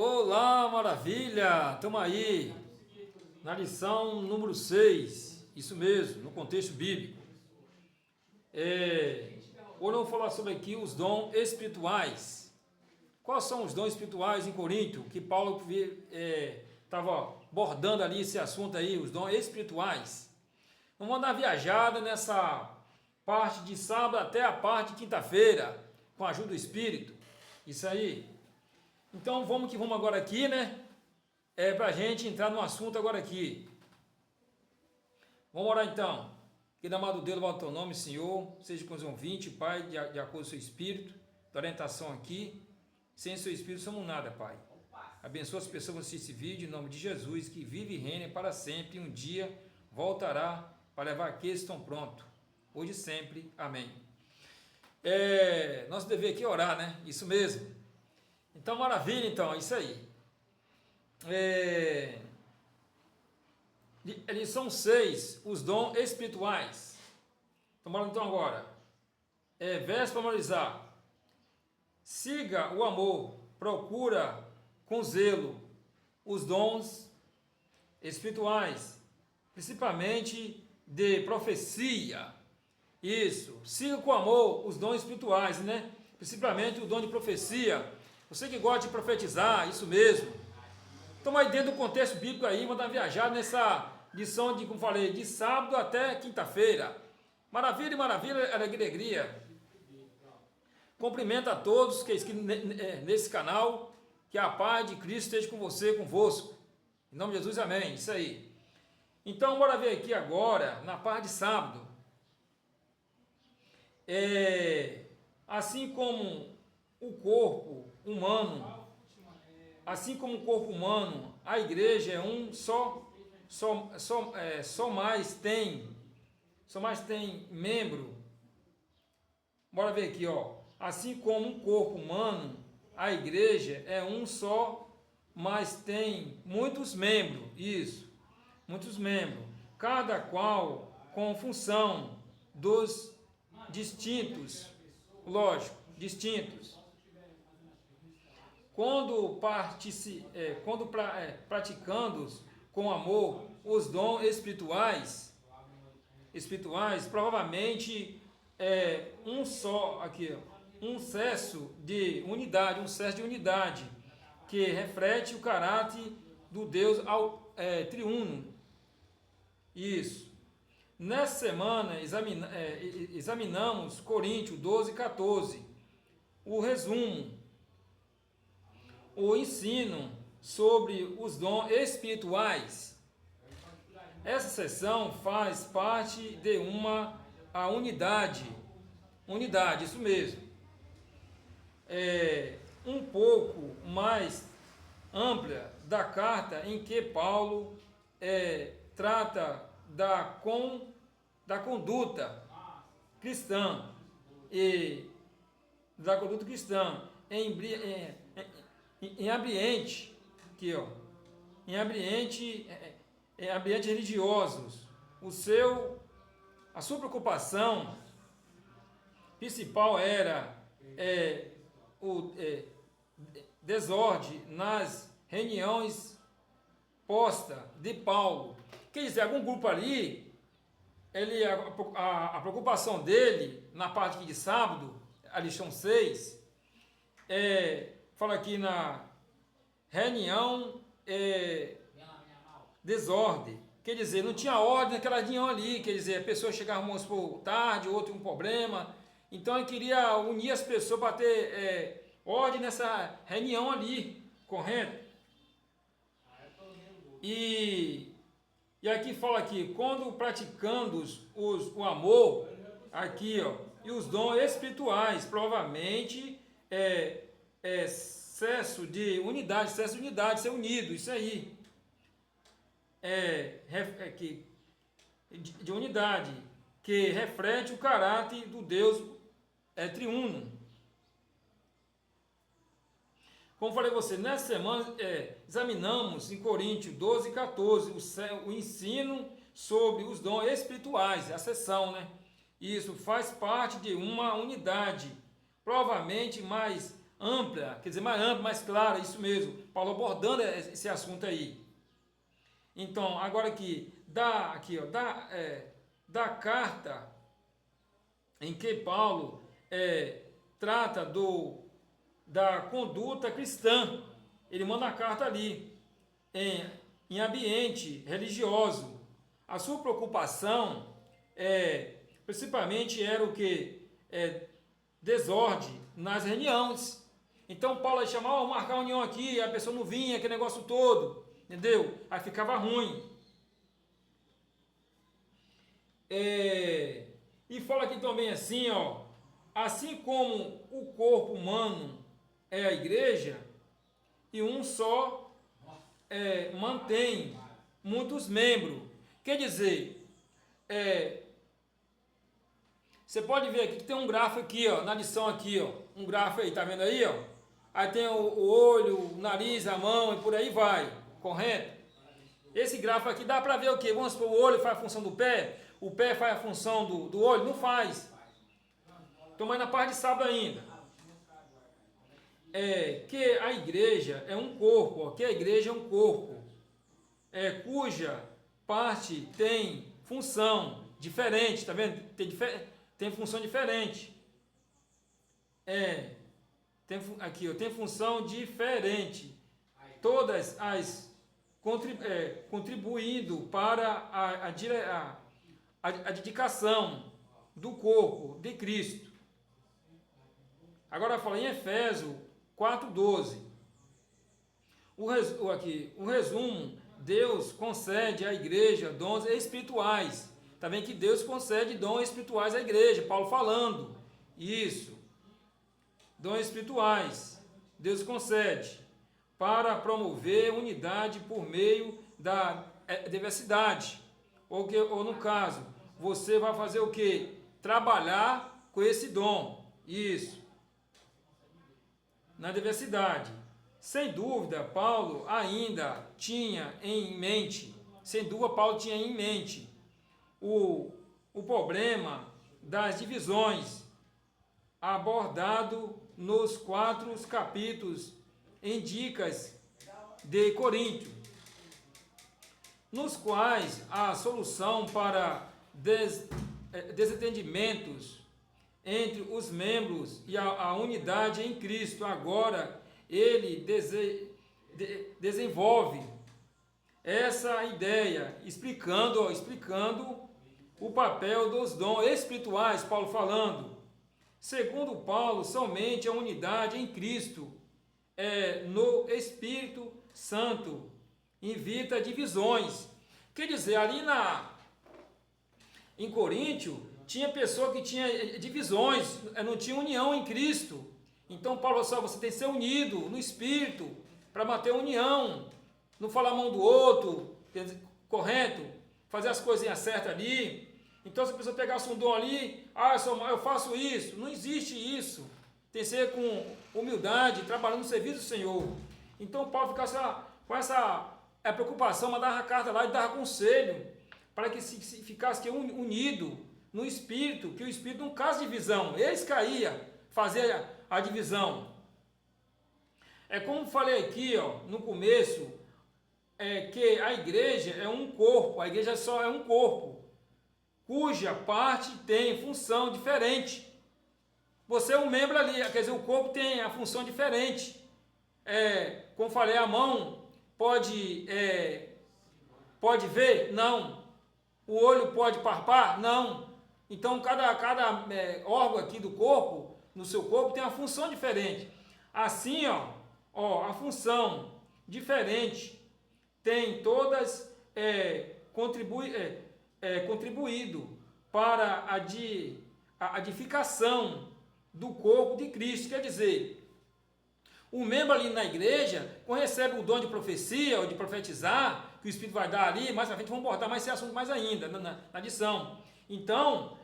Olá, maravilha! Estamos aí na lição número 6, isso mesmo, no contexto bíblico. Hoje eu vou falar sobre aqui os dons espirituais. Quais são os dons espirituais em Corinto, que Paulo estava abordando ali esse assunto aí, os dons espirituais. Vamos dar uma viajada nessa parte de sábado até a parte de quinta-feira, com a ajuda do Espírito. Isso aí. Então vamos agora aqui, né? Para a gente entrar no assunto agora aqui. Vamos orar então. Que amado Deus, louvado o teu nome, Senhor, seja com os ouvintes, Pai, de acordo com o seu Espírito, da orientação aqui. Sem o seu Espírito somos nada, Pai. Abençoa as pessoas que vão assistir esse vídeo, em nome de Jesus, que vive e reina para sempre, e um dia voltará para levar aqueles que estão prontos, hoje e sempre. Amém. Nosso dever aqui é orar, né? Isso mesmo. Então, maravilha, então, é isso aí. Lição 6, os dons espirituais. Então agora. Verso para analisar. Siga o amor, procura com zelo os dons espirituais, principalmente de profecia. Isso, siga com amor os dons espirituais, né? Principalmente o dom de profecia. Você que gosta de profetizar, isso mesmo. Estamos aí dentro do contexto bíblico aí, vamos dar uma viajada nessa lição de, como falei, de sábado até quinta-feira. Maravilha, maravilha, alegria, alegria. Cumprimento a todos que estão nesse canal, que a paz de Cristo esteja com você, convosco. Em nome de Jesus, amém. Isso aí. Então, bora ver aqui agora, na parte de sábado. Assim como o corpo humano, a igreja é um só mais tem membro. Bora ver aqui, ó. Assim como um corpo humano, a igreja é um só, mas tem muitos membros. Isso, muitos membros, cada qual com função dos distintos, lógico, distintos. Quando praticando com amor os dons espirituais, provavelmente um só aqui, um cesse de unidade, que reflete o caráter do Deus triuno. Isso. Nessa semana examinamos Coríntios 12 e 14, o resumo, o ensino sobre os dons espirituais. Essa sessão faz parte de a unidade, isso mesmo. Um pouco mais ampla da carta em que Paulo trata da conduta cristã em ambiente religiosos. A sua preocupação principal era o desordem nas reuniões postas de Paulo. Quer dizer, algum grupo ali, a preocupação dele, na parte aqui de sábado, a lição 6, fala aqui na reunião desordem. Quer dizer, não tinha ordem naquela reunião ali. Quer dizer, a pessoa chegava, vamos supor, tarde, outro um problema. Então ele queria unir as pessoas para ter ordem nessa reunião ali, correto? E aqui fala aqui, quando praticando o amor, aqui, ó, e os dons espirituais, provavelmente excesso de unidade, ser unido, isso aí. De unidade, que reflete o caráter do Deus triuno. Como falei a você, nessa semana examinamos em Coríntios 12 e 14 o ensino sobre os dons espirituais, a sessão, né? Isso faz parte de uma unidade, provavelmente mais ampla, quer dizer, mais ampla, mais clara, isso mesmo. Paulo abordando esse assunto aí. Então, agora aqui, da carta em que Paulo trata da conduta cristã. Ele manda a carta ali, em ambiente religioso. A sua preocupação, principalmente, era o que? Desordem nas reuniões. Então, Paulo chamava, vamos marcar uma união aqui, a pessoa não vinha, aquele negócio todo, entendeu? Aí ficava ruim. E fala aqui também assim, ó, assim como o corpo humano é a igreja, e um só mantém muitos membros. Quer dizer, você pode ver aqui que tem um gráfico aqui, ó, na lição aqui, ó, um gráfico aí, tá vendo aí, ó? Aí tem o olho, o nariz, a mão e por aí vai, correto? Esse gráfico aqui dá para ver o quê? Vamos supor, o olho faz a função do pé, o pé faz a função do olho? Não faz. Então, mais na parte de sábado ainda. Que a igreja é um corpo, ó, que a igreja é um corpo, cuja parte tem função diferente, tá vendo? Tem função diferente. Aqui, ó, tem função diferente. Todas as contribuindo para a dedicação do corpo de Cristo. Agora fala em Efésios 4:12. O resumo, Deus concede à igreja dons espirituais. Está vendo que Deus concede dons espirituais à igreja, Paulo falando. Isso. Dons espirituais. Deus concede para promover unidade por meio da diversidade. Ou no caso, você vai fazer o quê? Trabalhar com esse dom. Isso. Na diversidade. Sem dúvida, Paulo ainda tinha em mente, o problema das divisões abordado nos 4 capítulos em Dicas de Coríntio, nos quais a solução para desentendimentos entre os membros e a unidade em Cristo. Agora ele desenvolve essa ideia, explicando o papel dos dons espirituais, Paulo falando. Segundo Paulo, somente a unidade em Cristo, no Espírito Santo, evita divisões. Quer dizer, ali em Coríntio, tinha pessoa que tinha divisões, não tinha união em Cristo. Então Paulo falou, você tem que ser unido no Espírito, para manter a união, não falar a mão do outro, correto? Fazer as coisinhas certas ali. Então se a pessoa pegasse um dom ali, eu faço isso, não existe isso. Tem que ser com humildade, trabalhando no serviço do Senhor. Então Paulo ficasse com essa preocupação, mandava a carta lá e dava conselho, para que se ficasse unido no Espírito, que o Espírito não causa divisão, eles caía fazer a divisão. Como falei aqui, ó, no começo, que a igreja é um corpo, a igreja só é um corpo, cuja parte tem função diferente. Você é um membro ali, quer dizer, o corpo tem a função diferente. Como falei, a mão pode ver? Não. O olho pode palpar? Não. Então, cada órgão aqui do corpo, no seu corpo, tem uma função diferente. Assim, a função diferente tem todas contribuído para a edificação do corpo de Cristo. Quer dizer, o membro ali na igreja, quando recebe o dom de profecia ou de profetizar, que o Espírito vai dar ali, mais à frente vamos abordar mais esse assunto mais ainda, na lição. Então,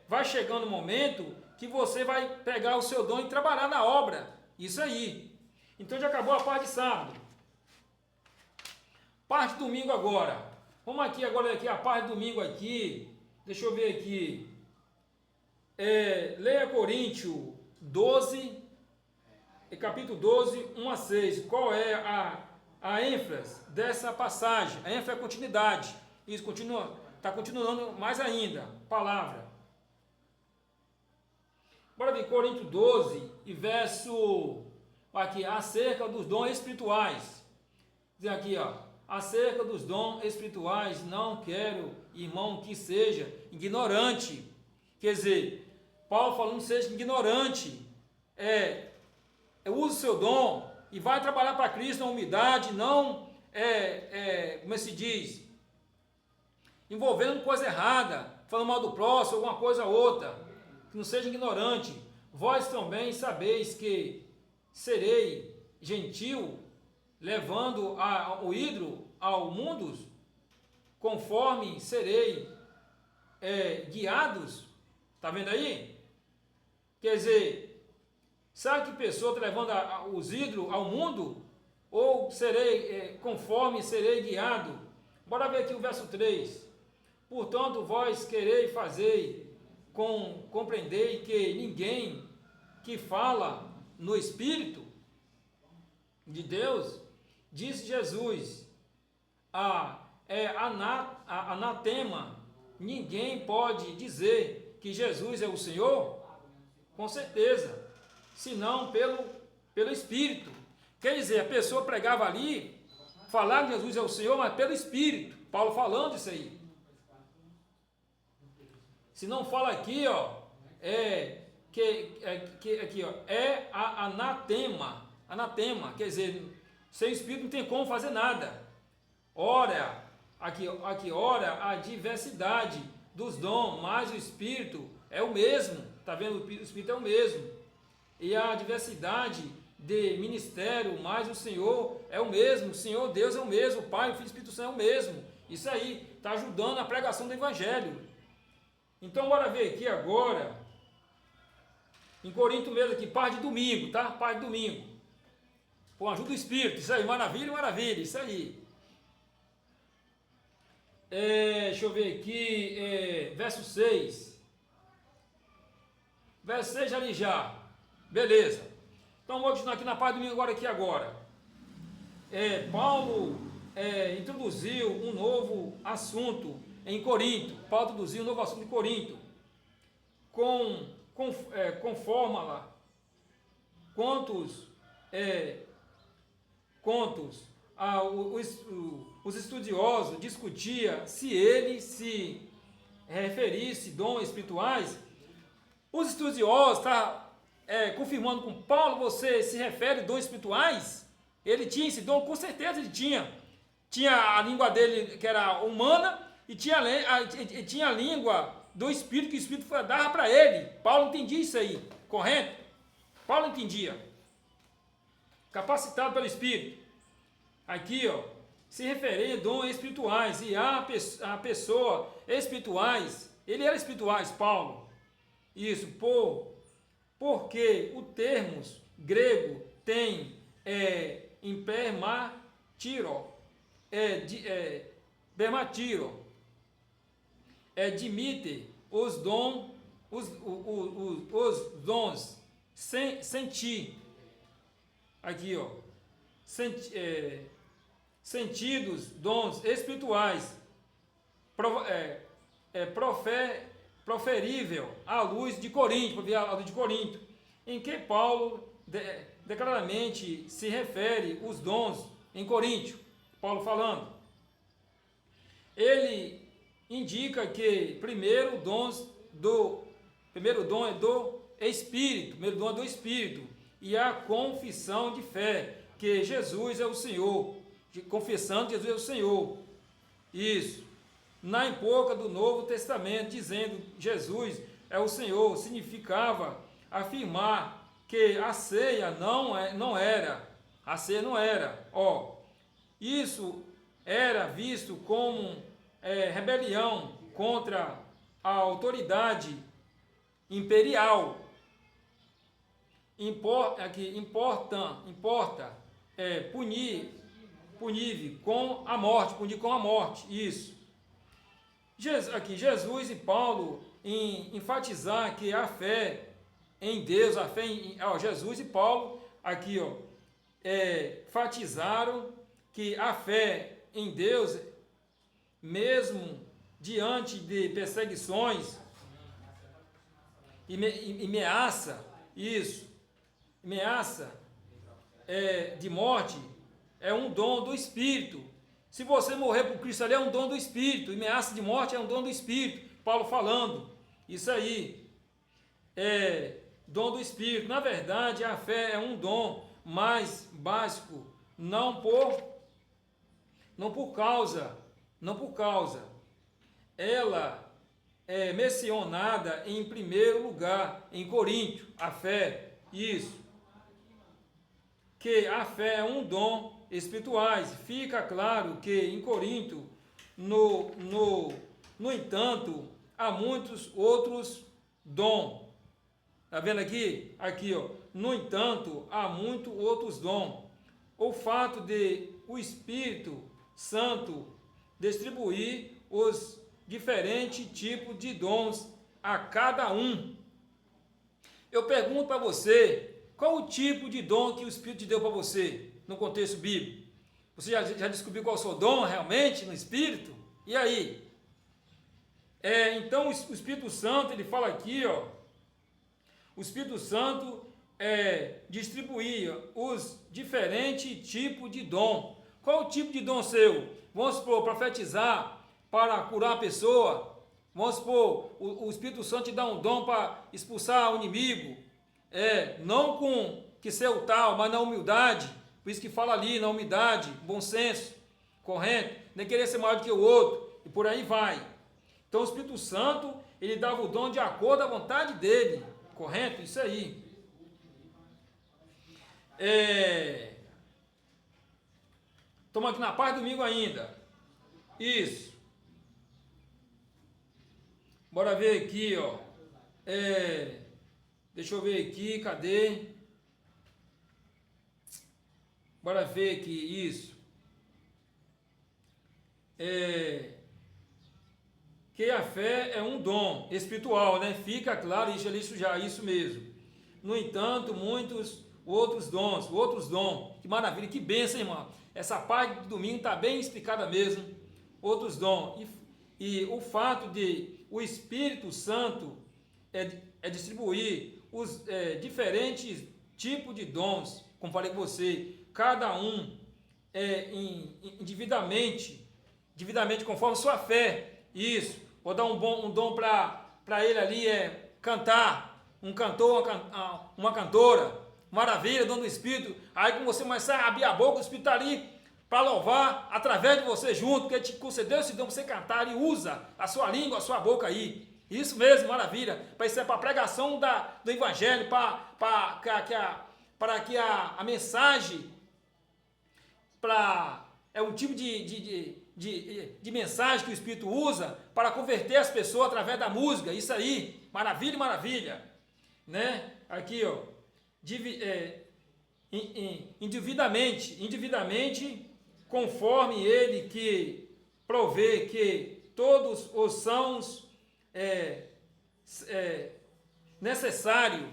vai chegando o momento que você vai pegar o seu dom e trabalhar na obra. Isso aí. Então já acabou a parte de sábado. Parte de domingo agora. Vamos aqui agora a parte de domingo aqui. Deixa eu ver aqui. Leia Coríntios 12, capítulo 12, 1 a 6. Qual é a ênfase dessa passagem? A ênfase é a continuidade. Isso continua, está continuando mais ainda. Palavra. Bora ver Coríntios 12 e verso aqui, acerca dos dons espirituais. Diz aqui, ó, acerca dos dons espirituais, não quero, irmão, que seja ignorante. Quer dizer, Paulo falando seja ignorante. Use o seu dom e vai trabalhar para Cristo na humildade, não, como se diz, envolvendo coisa errada, falando mal do próximo, alguma coisa ou outra, que não seja ignorante. Vós também sabeis que serei gentil, levando o ídolo ao mundo, conforme serei guiados. Está vendo aí? Quer dizer, sabe que pessoa está levando os ídolos ao mundo? Ou serei, conforme serei guiado? Bora ver aqui o verso 3. Portanto, vós quereis fazer, compreendei que ninguém que fala no Espírito de Deus, disse Jesus, anatema, ninguém pode dizer que Jesus é o Senhor? Com certeza, senão pelo Espírito. Quer dizer, a pessoa pregava ali, falar que Jesus é o Senhor, mas pelo Espírito. Paulo falando isso aí. Se não fala aqui, ó, aqui, ó, anatema, quer dizer, sem Espírito não tem como fazer nada. Ora, aqui ora a diversidade dos dons, mas o Espírito é o mesmo, tá vendo? O Espírito é o mesmo. E a diversidade de ministério, mas o Senhor é o mesmo, o Senhor Deus é o mesmo, o Pai, o Filho e o Espírito Santo é o mesmo. Isso aí está ajudando a pregação do Evangelho. Então, bora ver aqui agora, em Corinto mesmo aqui, parte de domingo, tá? Parte de domingo. Com a ajuda do Espírito, isso aí, maravilha, maravilha, isso aí. Deixa eu ver aqui, verso 6. Verso 6 ali já. Beleza. Então, vou continuar aqui na parte do domingo agora. Paulo introduziu um novo assunto em Corinto. Paulo introduziu um novo assunto em Corinto. Conforma-la. Quantos os estudiosos discutiam se ele se referisse dons espirituais. Os estudiosos estão confirmando com Paulo, você se refere a dons espirituais? Ele tinha esse dom? Com certeza ele tinha. Tinha a língua dele que era humana e tinha a língua do Espírito, que o Espírito dava para ele. Paulo entendia isso aí, correto? Paulo entendia. Capacitado pelo Espírito. Aqui, ó, se referia a dons espirituais. E a pessoa espirituais, ele era espirituais, Paulo. Isso, porque o termo grego tem impermatiro, permatiro, admite os dons sentir. Aqui, ó, sentidos, dons espirituais, proferível à luz de Corinto, em que Paulo declaradamente se refere os dons em Coríntio. Paulo falando, ele indica que primeiro dom é do Espírito, e a confissão de fé, que Jesus é o Senhor, confessando que Jesus é o Senhor. Isso. Na época do Novo Testamento, dizendo Jesus é o Senhor, significava afirmar que a ceia não era. Isso era visto como rebelião contra a autoridade imperial. Importa punir com a morte, isso. Aqui Jesus e Paulo enfatizar que a fé em Deus, Jesus e Paulo aqui, ó, enfatizaram que a fé em Deus, mesmo diante de perseguições e ameaça, ameaça de morte, é um dom do Espírito. Se você morrer por Cristo ali, é um dom do Espírito. Ameaça de morte é um dom do Espírito. Paulo falando, isso aí é dom do Espírito. Na verdade, a fé é um dom mais básico, não por causa. Ela é mencionada em primeiro lugar em Coríntio, a fé, isso. Que a fé é um dom espirituais. Fica claro que em Coríntio, no entanto, há muitos outros dons. Está vendo aqui? Aqui, ó. No entanto, há muitos outros dons. O fato de o Espírito Santo distribuir os diferentes tipos de dons a cada um. Eu pergunto para você, qual o tipo de dom que o Espírito te deu para você, no contexto bíblico? Você já descobriu qual é o seu dom realmente no Espírito? E aí? Então o Espírito Santo, ele fala aqui, ó, o Espírito Santo distribuir os diferentes tipos de dom. Qual o tipo de dom seu? Vamos supor, profetizar para curar a pessoa. Vamos supor, o Espírito Santo te dá um dom para expulsar o inimigo. Não com que ser o tal, mas na humildade. Por isso que fala ali, na humildade, bom senso, correto? Nem querer ser maior do que o outro. E por aí vai. Então o Espírito Santo, ele dava o dom de acordo à vontade dele. Correto? Isso aí. Estamos aqui na paz domingo ainda. Isso. Bora ver aqui, ó. Deixa eu ver aqui, cadê? Bora ver aqui, isso. Que a fé é um dom espiritual, né? Fica claro, isso mesmo. No entanto, muitos outros dons. Que maravilha, que bênção, irmão. Essa parte do domingo está bem explicada mesmo. Outros dons. E o fato de o Espírito Santo distribuir os diferentes tipos de dons, como falei com você, cada um individualmente conforme sua fé. Isso. Vou dar um dom para ele ali, cantar, um cantor, uma cantora, maravilha, dom do Espírito. Aí quando você começar a abrir a boca, o Espírito está ali para louvar através de você junto, porque ele te concedeu esse dom para você cantar, e usa a sua língua, a sua boca aí. Isso mesmo, maravilha. Para isso para a pregação do Evangelho, para que a mensagem, um tipo de mensagem que o Espírito usa para converter as pessoas através da música. Isso aí, maravilha, maravilha. Né? Aqui, ó. Individualmente, conforme ele que provê que todos os sãos necessário.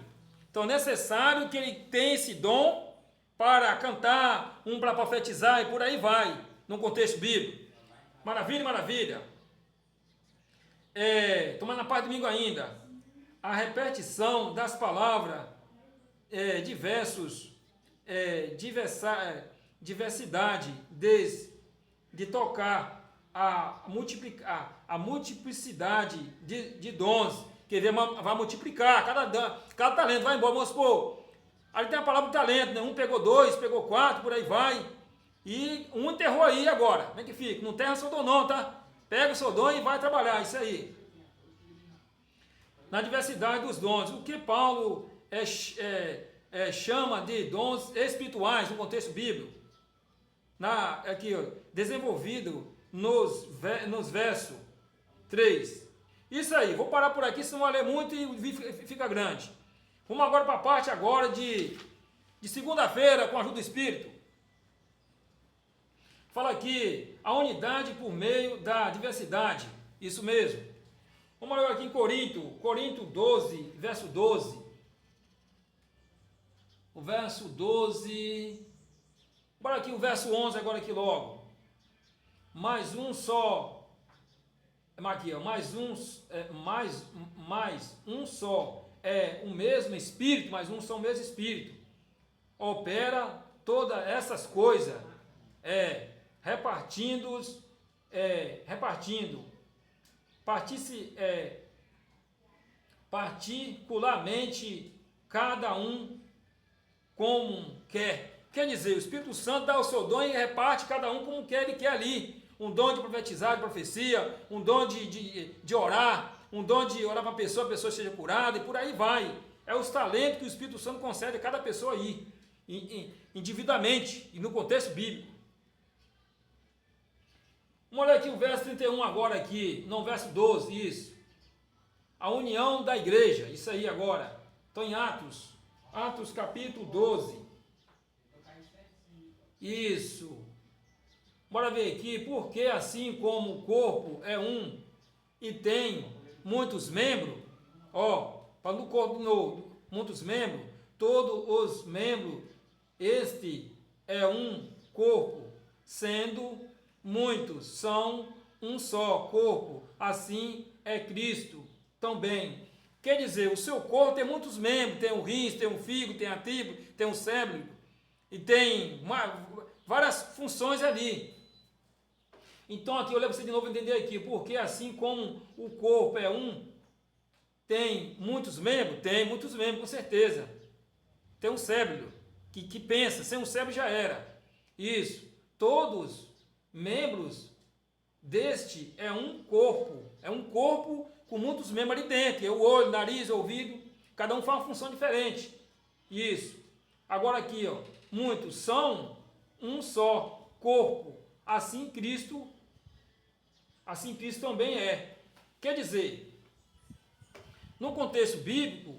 Então, necessário que ele tenha esse dom para cantar, para profetizar e por aí vai, no contexto bíblico. Maravilha, maravilha. Tomando na parte do domingo ainda, a repetição das palavras, diversidade de tocar, a multiplicidade de dons, que vai multiplicar, cada talento vai embora. Vamos supor, ali tem a palavra talento, né? Um pegou 2, pegou 4, por aí vai, e um enterrou aí agora. Como é que fica? Não enterra seu dom não, tá? Pega o seu dom e vai trabalhar, isso aí. Na diversidade dos dons, o que Paulo chama de dons espirituais no contexto bíblico, aqui, ó, desenvolvido nos versos 3. Isso aí, vou parar por aqui, senão vai ler muito e fica grande. Vamos agora para a parte agora de segunda-feira, com a ajuda do Espírito. Fala aqui, a unidade por meio da diversidade. Isso mesmo. Vamos olhar aqui em Corinto 12, verso 12. o verso 12. Bora aqui o verso 11 agora aqui logo. Mais um só. Aqui, ó, mais um só. É o mesmo Espírito, mas um só o mesmo Espírito. Opera todas essas coisas, particularmente cada um como quer. Quer dizer, o Espírito Santo dá o seu dom e reparte cada um como quer, ele quer ali. Um dom de profetizar, de profecia, um dom de orar, um dom de orar para a pessoa seja curada, e por aí vai. É os talentos que o Espírito Santo concede a cada pessoa aí, individualmente e no contexto bíblico. Vamos olhar aqui o verso 31 agora aqui, não, verso 12, isso. A união da igreja, isso aí agora. Estou em Atos capítulo 12. Isso. Bora ver aqui, porque assim como o corpo é um e tem muitos membros, para no corpo muitos membros, todos os membros, este é um corpo, sendo muitos, são um só corpo, assim é Cristo também. Quer dizer, o seu corpo tem muitos membros, tem o rins, tem o fígado, tem a tíbia, tem o cérebro, e tem várias funções ali. Então aqui eu levo você de novo a entender aqui, porque assim como o corpo é um, tem muitos membros? Tem muitos membros, com certeza. Tem um cérebro que pensa, sem um cérebro já era. Isso. Todos membros deste é um corpo com muitos membros ali dentro, é o olho, nariz, ouvido, cada um faz uma função diferente. Isso. Agora aqui, muitos são um só corpo, assim Cristo também é. Quer dizer, no contexto bíblico,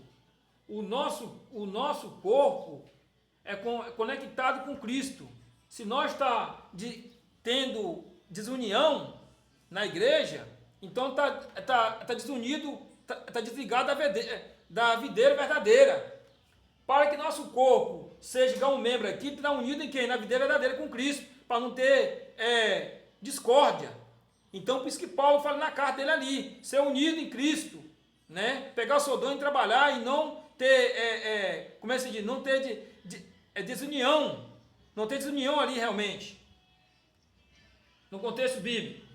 o nosso corpo é conectado com Cristo. Se nós está tendo desunião na igreja, então está desunido, está desligado da videira verdadeira. Para que nosso corpo seja igual um membro aqui, está unido em quem? Na videira verdadeira com Cristo, para não ter discórdia. Então, por isso que Paulo fala na carta dele ali, ser unido em Cristo, né? Pegar o seu dom e trabalhar e não ter, como é que se diz? Não ter desunião, não ter desunião ali realmente, no contexto bíblico.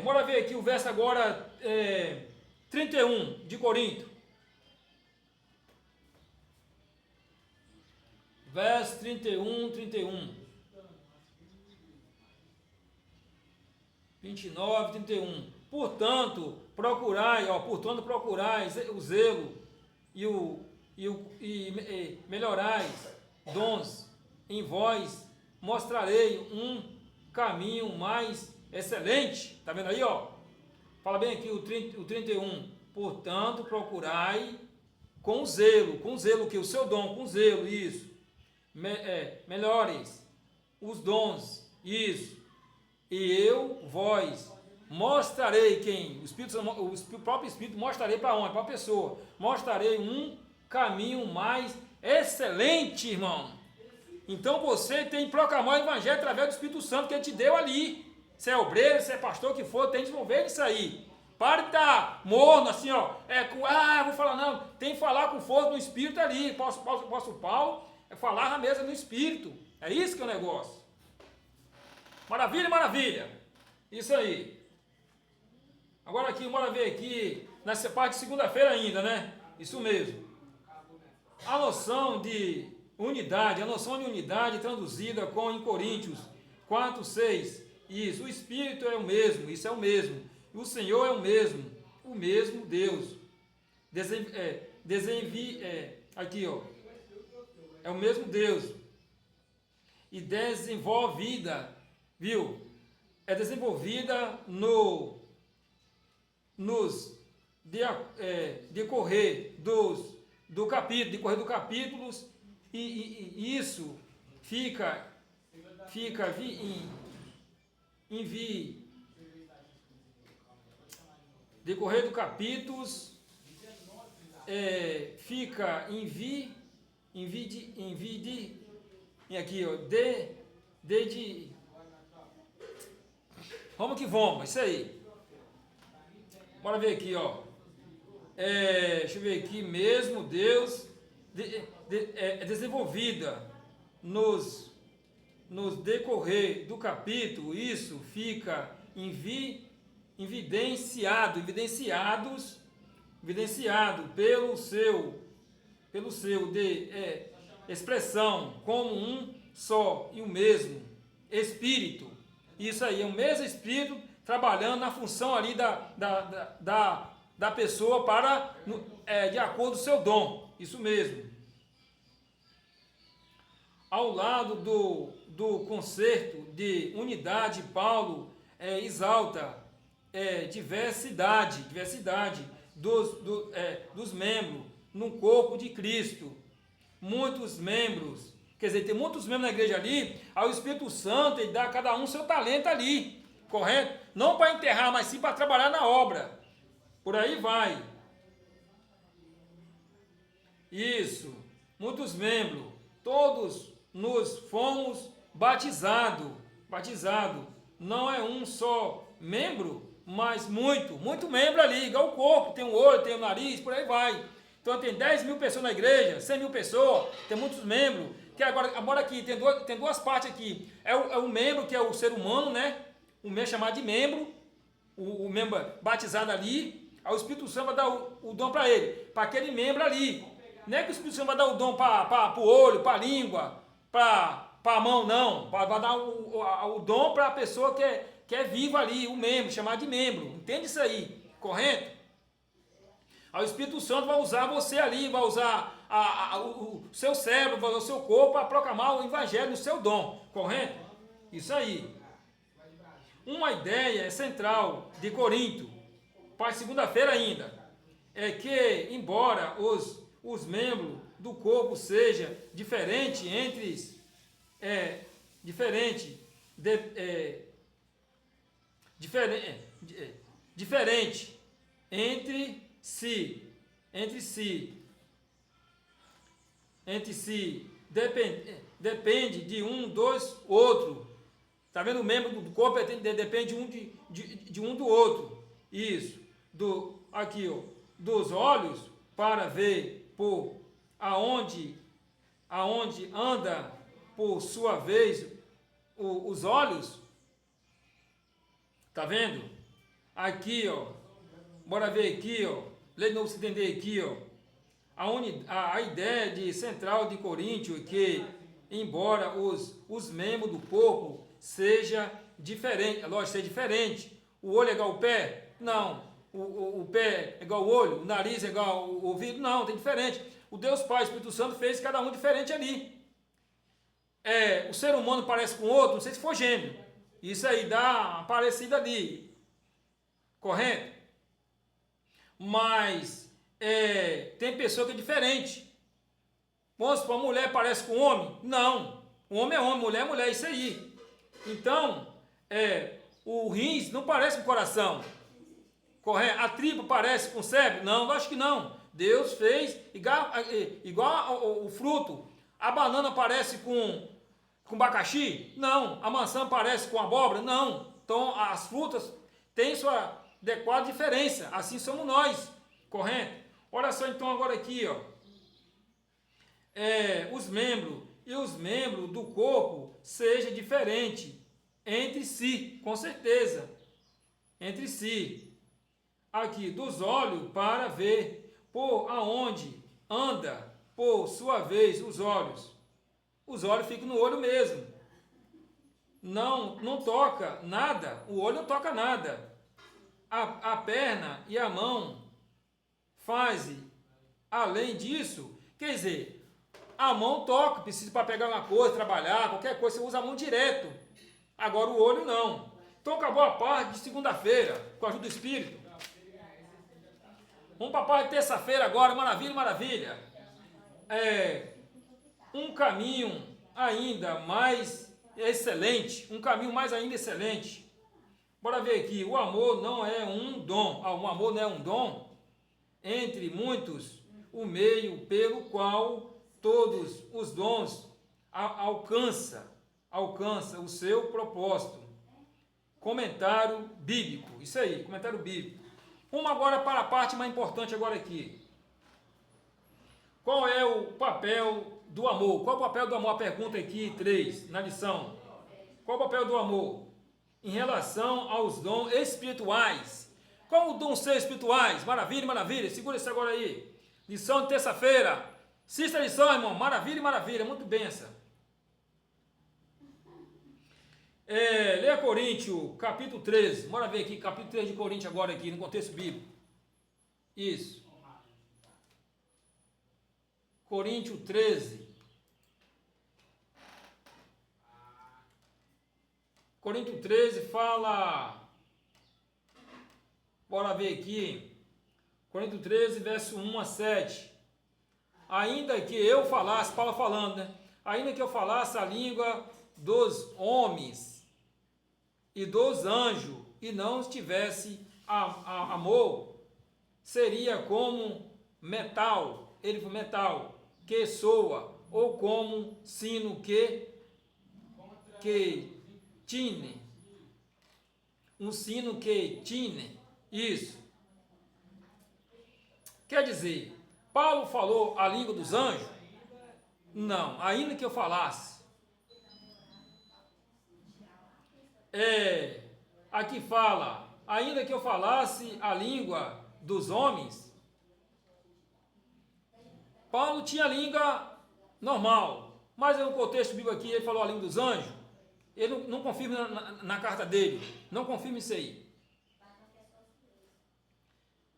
Bora ver aqui o verso agora, 31 de Corinto. Verso 31. 29, 31. Portanto, procurai o zelo e melhorais dons em vós, mostrarei um caminho mais excelente. Está vendo aí, Fala bem aqui o 31. Portanto, procurai com zelo que o seu dom, com zelo, isso. Melhores os dons, isso. E eu vós mostrarei quem? O próprio Espírito mostrarei para onde? Para a pessoa. Mostrarei um caminho mais excelente, irmão. Então você tem que proclamar o Evangelho através do Espírito Santo que ele te deu ali. Se é obreiro, se é pastor, o que for, tem que desenvolver isso aí. Para de estar morno assim, vou falar não. Tem que falar com força no Espírito ali. Posso Paulo falar na mesa no Espírito. É isso que é o negócio. Maravilha, maravilha. Isso aí. Agora aqui, bora ver aqui, nessa parte de segunda-feira ainda, né? Isso mesmo. A noção de unidade traduzida em Coríntios 4, 6. Isso, o Espírito é o mesmo, isso é o mesmo. O Senhor é o mesmo Deus. Aqui, é o mesmo Deus. E desenvolvida, viu? É desenvolvida nos decorrer do capítulos, e isso fica em decorrer do capítulos, fica e aqui, ó, vamos que vamos, isso aí. Bora ver aqui, ó. Deixa eu ver aqui, mesmo Deus é desenvolvida nos decorrer do capítulo, isso fica evidenciado pelo seu expressão como um só e o mesmo Espírito. Isso aí, é o mesmo Espírito trabalhando na função ali da pessoa de acordo com o seu dom. Isso mesmo. Ao lado do conceito de unidade, Paulo exalta diversidade dos membros no corpo de Cristo. Muitos membros, quer dizer, tem muitos membros na igreja ali, ao Espírito Santo ele dá a cada um seu talento ali, correto? Não para enterrar, mas sim para trabalhar na obra. Por aí vai. Isso, muitos membros, todos nos fomos batizados. Não é um só membro, mas muito membro ali, igual o corpo, tem um olho, tem o nariz, por aí vai. Então tem 10 mil pessoas na igreja, 100 mil pessoas, tem muitos membros, que agora aqui, tem duas partes aqui, é o membro, que é o ser humano, né? O membro chamado de membro, o membro batizado ali, aí o Espírito Santo vai dar o dom para ele, para aquele membro ali. Não é que o Espírito Santo vai dar o dom para o olho, para a língua, para a mão, não. Vai dar o dom para a pessoa que é viva ali, o membro, chamado de membro. Entende isso aí? Correto? Aí o Espírito Santo vai usar você ali, vai usar o seu cérebro, vai usar o seu corpo para proclamar o evangelho no seu dom. Correto? Isso aí. Uma ideia central de Corinto, para segunda-feira ainda, é que, embora os membros do corpo seja diferente entre si, depende de um dos outros. Tá vendo? O membro do corpo depende de um do outro. Isso. Aqui, ó, dos olhos para ver por aonde anda por sua vez os olhos. Tá vendo? Aqui, ó. Bora ver aqui, ó. Lê de novo, se entender aqui, ó. A ideia central de Coríntios é que, embora os membros do corpo seja diferente, lógico, ser diferente. O olho é igual ao pé? Não. O pé é igual ao olho? O nariz é igual ao ouvido? Não, tem diferente. O Deus Pai, o Espírito Santo fez cada um diferente ali. O ser humano parece com o outro, não sei se for gêmeo. Isso aí dá uma parecida ali. Correto? Mas tem pessoa que é diferente. Vamos supor, a mulher parece com o homem? Não. O homem é homem, mulher é mulher, isso aí. Então, o rins não parece com o coração. Correto? A tripa parece com o cérebro? Não, acho que não. Deus fez igual o fruto. A banana parece com abacaxi? Não. A maçã parece com abóbora? Não. Então, as frutas têm sua adequada diferença. Assim somos nós. Correto? Olha só então agora aqui, ó. Os membros do corpo seja diferente entre si, com certeza. Entre si. Aqui, dos olhos para ver por aonde anda, por sua vez, os olhos. Os olhos ficam no olho mesmo. Não toca nada, o olho não toca nada. A perna e a mão fazem, além disso, quer dizer, a mão toca, precisa para pegar uma coisa, trabalhar, qualquer coisa, você usa a mão direto. Agora o olho não. Então acabou a parte de segunda-feira, com a ajuda do Espírito. Vamos para a parte de terça-feira agora, maravilha. Um caminho ainda mais excelente, Bora ver aqui, o amor não é um dom. O amor não é um dom? Entre muitos, o meio pelo qual todos os dons alcança o seu propósito. Comentário bíblico, isso aí, comentário bíblico. Vamos agora para a parte mais importante agora aqui. Qual é o papel do amor? Qual é o papel do amor? A pergunta aqui 3, na lição. Qual é o papel do amor em relação aos dons espirituais? Qual o dom ser espirituais? Maravilha, maravilha. Segura isso agora aí. Lição de terça-feira. Assista a lição, irmão. Maravilha, maravilha. Muito bem essa. Leia Coríntios, capítulo 13. Bora ver aqui, capítulo 13 de Coríntios agora aqui, no contexto bíblico. Isso. Coríntios 13. Coríntios 13 fala... Bora ver aqui. Coríntios 13, verso 1 a 7. Ainda que eu falasse, Paulo falando, né? Ainda que eu falasse a língua dos homens e dos anjos, e não tivesse amor, seria como metal, ele foi metal, que soa, ou como sino que tine, um sino que tine, isso. Quer dizer, Paulo falou a língua dos anjos? Não, ainda que eu falasse. Aqui fala, ainda que eu falasse a língua dos homens. Paulo tinha a língua normal, mas no contexto bíblico aqui ele falou a língua dos anjos. Ele não confirma na carta dele, não confirma isso aí.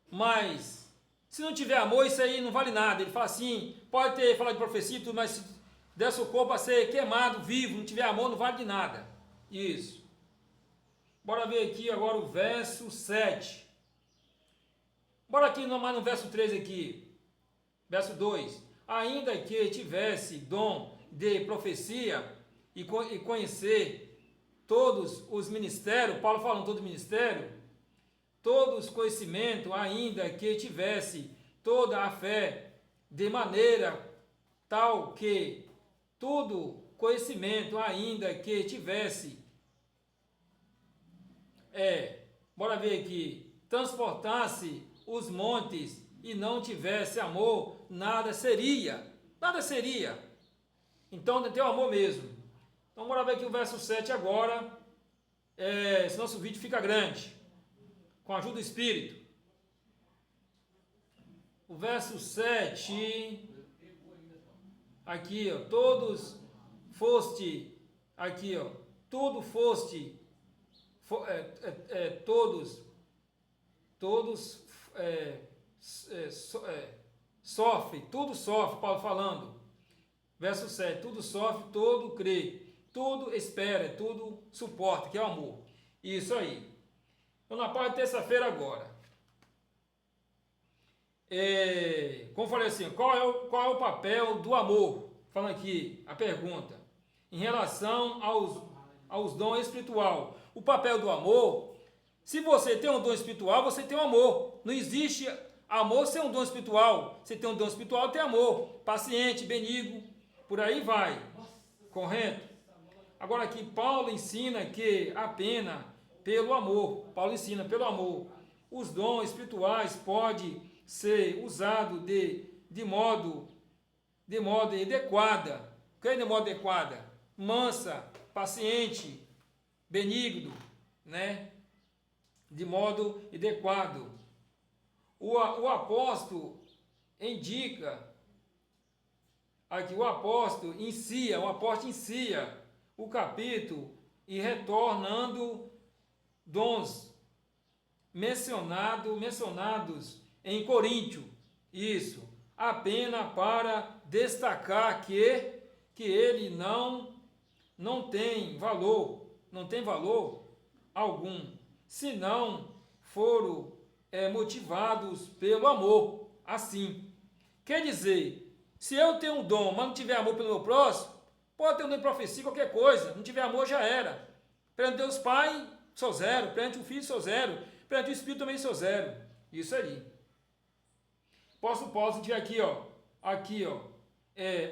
Mas se não tiver amor, isso aí não vale nada. Ele fala assim, pode ter falado de profecia e tudo, mas se der seu corpo a ser queimado, vivo, não tiver amor, não vale de nada. Isso. Bora ver aqui agora o verso 7. Bora aqui mais no verso 3 aqui. Verso 2. Ainda que tivesse dom de profecia e conhecer todos os ministérios, Paulo falando todo ministério, todos conhecimento, ainda que tivesse toda a fé, de maneira tal que todo conhecimento, ainda que tivesse, bora ver aqui, transportasse os montes e não tivesse amor, nada seria. Então tem o amor mesmo. Então bora ver aqui o verso 7 agora, esse nosso vídeo fica grande, com a ajuda do Espírito. O verso 7, aqui ó, todos foste, aqui ó, tudo foste, sofre, tudo sofre, Paulo falando. Verso 7, tudo sofre, todo crê, tudo espera, tudo suporta, que é o amor. Isso aí. Então, na parte de terça-feira agora, como falei assim, qual é o papel do amor? Falando aqui, a pergunta, em relação aos dons espiritual. O papel do amor, se você tem um dom espiritual, você tem um amor. Não existe amor sem um dom espiritual. Você tem um dom espiritual, tem amor. Paciente, benigno, por aí vai. Correto? Agora aqui, Paulo ensina que apenas pelo amor, Paulo ensina pelo amor, os dons espirituais podem ser usados de modo adequado. O que é de modo adequado? Mansa, paciente, benigno, né? De modo adequado. O apóstolo indica, aqui o apóstolo inicia o capítulo e retornando dons mencionados em Coríntio, isso, apenas para destacar que ele não tem valor algum, se não foram motivados pelo amor, assim. Quer dizer, se eu tenho um dom, mas não tiver amor pelo meu próximo, pode ter um dom de profecia, qualquer coisa, não tiver amor já era. Perante Deus Pai, sou zero, perante o Filho sou zero, perante o Espírito também sou zero. Isso aí. apóstolo Paulo, se tiver aqui,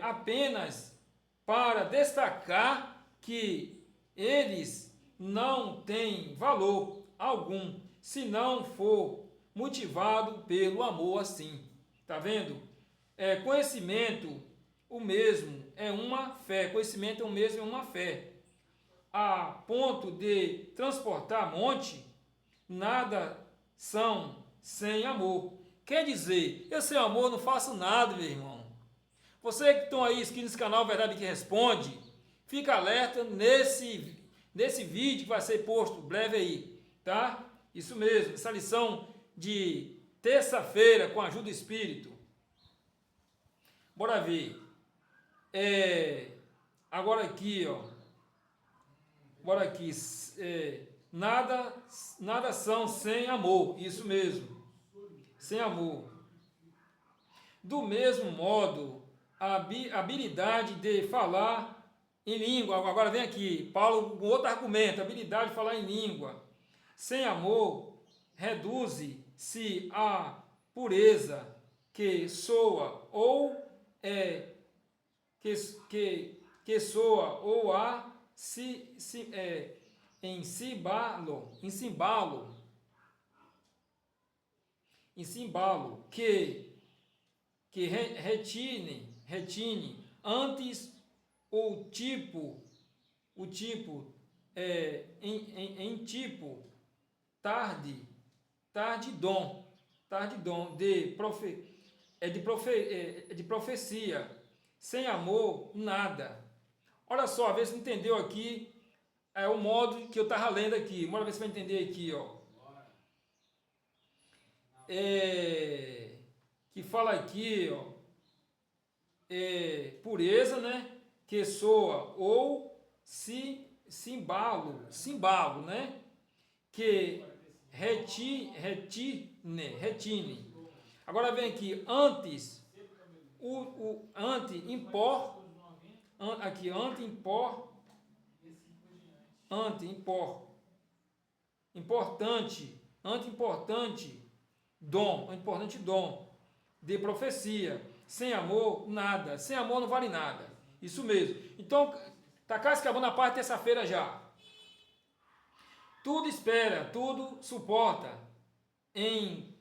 apenas para destacar que eles não têm valor algum, se não for motivado pelo amor assim. Tá vendo? Conhecimento, o mesmo é uma fé. Conhecimento é o mesmo é uma fé. A ponto de transportar monte, nada são sem amor. Quer dizer, eu sem amor não faço nada, meu irmão. Você que estão aí inscrito nesse canal Verdade que Responde, fica alerta nesse vídeo que vai ser posto breve aí, tá? Isso mesmo, essa lição de terça-feira com a ajuda do Espírito. Bora ver. Agora aqui, bora aqui. Nada são sem amor, isso mesmo, sem amor. Do mesmo modo, a habilidade de falar em língua, agora vem aqui, Paulo com outro argumento, a habilidade de falar em língua, sem amor, reduz-se à pureza que soa ou que soa ou a em cimbalo, que retine antes o tipo em tipo tarde dom de profecia, sem amor nada. Olha só, vê se entendeu aqui o modo que eu estava lendo aqui. Bora ver se vai entender aqui, que fala aqui, pureza, né? Que soa ou cimbalo, né? Que retine. Agora vem aqui, antes, importante dom de profecia. Sem amor, nada. Sem amor não vale nada. Isso mesmo. Então, tá quase acabando a parte terça-feira já. Tudo espera, tudo suporta. Em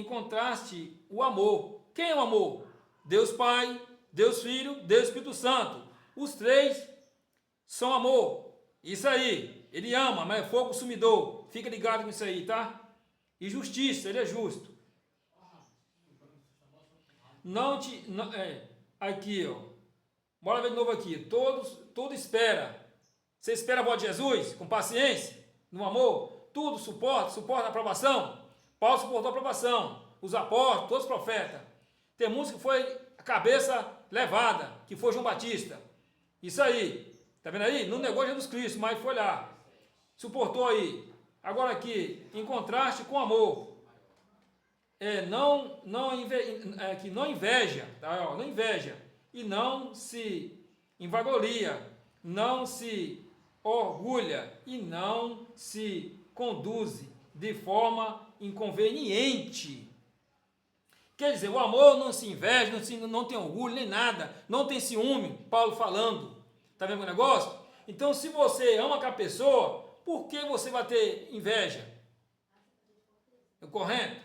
contraste, o amor. Quem é o amor? Deus Pai, Deus Filho, Deus Espírito Santo. Os três são amor. Isso aí. Ele ama, mas é fogo consumidor. Fica ligado com isso aí, tá? E justiça, ele é justo. Aqui, bora ver de novo aqui. Tudo espera. Você espera a volta de Jesus com paciência, no amor. Tudo suporta a aprovação. Paulo suportou a aprovação. Os apóstolos, todos os profetas. Tem muitos que foi a cabeça levada, que foi João Batista. Isso aí. Tá vendo aí? Não negou Jesus Cristo, mas foi lá. Suportou aí. Agora aqui, em contraste com amor. Que não inveja, tá? Não inveja. E não se envaglia, não se orgulha e não se conduz de forma inconveniente. Quer dizer, o amor não se inveja, não tem orgulho, nem nada, não tem ciúme, Paulo falando. Tá vendo o negócio? Então, se você ama aquela pessoa, por que você vai ter inveja? É correto?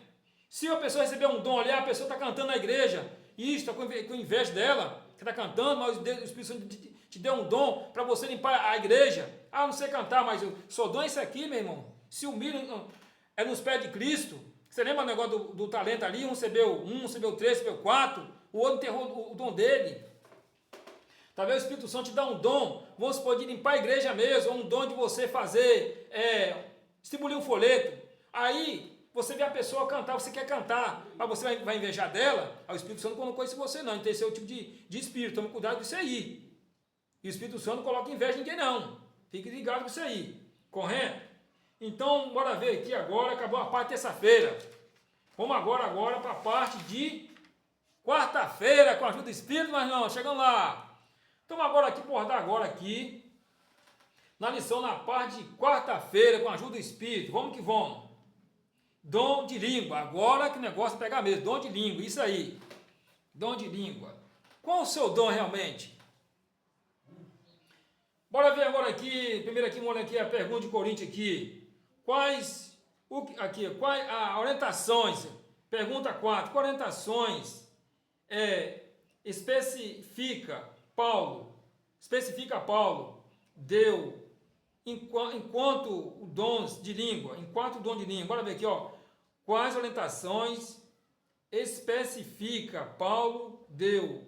Se a pessoa receber um dom ali, a pessoa está cantando na igreja, e está com inveja dela, que está cantando, mas o Espírito Santo te deu um dom para você limpar a igreja. Ah, não sei cantar, mas o seu dom é isso aqui, meu irmão. Se humilha, é nos pés de Cristo. Você lembra o negócio do talento ali? Um recebeu 3, recebeu 4, o outro enterrou o dom dele. Talvez o Espírito Santo te dá um dom, vamos supor, de limpar a igreja mesmo, ou um dom de você fazer, distribuir um folheto. Aí, você vê a pessoa cantar, você quer cantar, mas você vai invejar dela, aí o Espírito Santo não colocou isso em você não, então esse é o tipo de espírito, tome cuidado com isso aí. E o Espírito Santo não coloca inveja em ninguém não, fique ligado com isso aí, correto? Então, bora ver aqui agora, acabou a parte de terça-feira, vamos agora para a parte de quarta-feira, com a ajuda do Espírito, mas não, chegando lá. Então, agora aqui, na lição, na parte de quarta-feira, com a ajuda do Espírito, vamos que vamos. dom de língua. Agora que o negócio é pegar mesmo, dom de língua, isso aí. Dom de língua. Qual o seu dom realmente? Bora ver agora aqui, primeiro aqui, olha aqui a pergunta de Coríntios aqui. Quais orientações, pergunta 4, quais orientações especifica Paulo deu enquanto dons de língua, bora ver aqui, ó, quais orientações especifica Paulo deu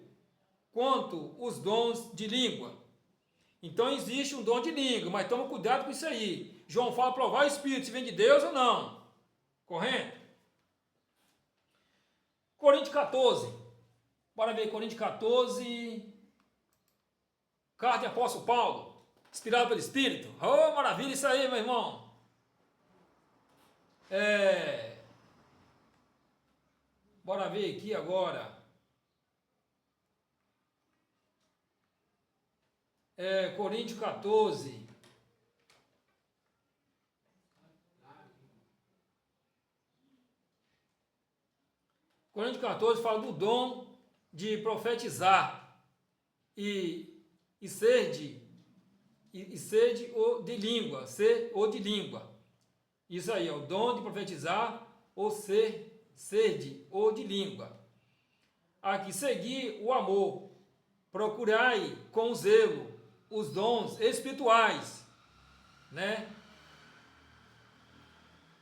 quanto os dons de língua. Então existe um dom de língua, mas toma cuidado com isso aí. João fala provar o Espírito, se vem de Deus ou não. Correto? Coríntios 14. Bora ver Coríntios 14. Carta de apóstolo Paulo, inspirado pelo Espírito. Oh, maravilha isso aí, meu irmão. Bora ver aqui agora. Coríntios 14. Coríntios 14 fala do dom de profetizar e ser de língua, Isso aí, é o dom de profetizar ou ser de língua. Aqui, seguir o amor, procurai com zelo os dons espirituais, né?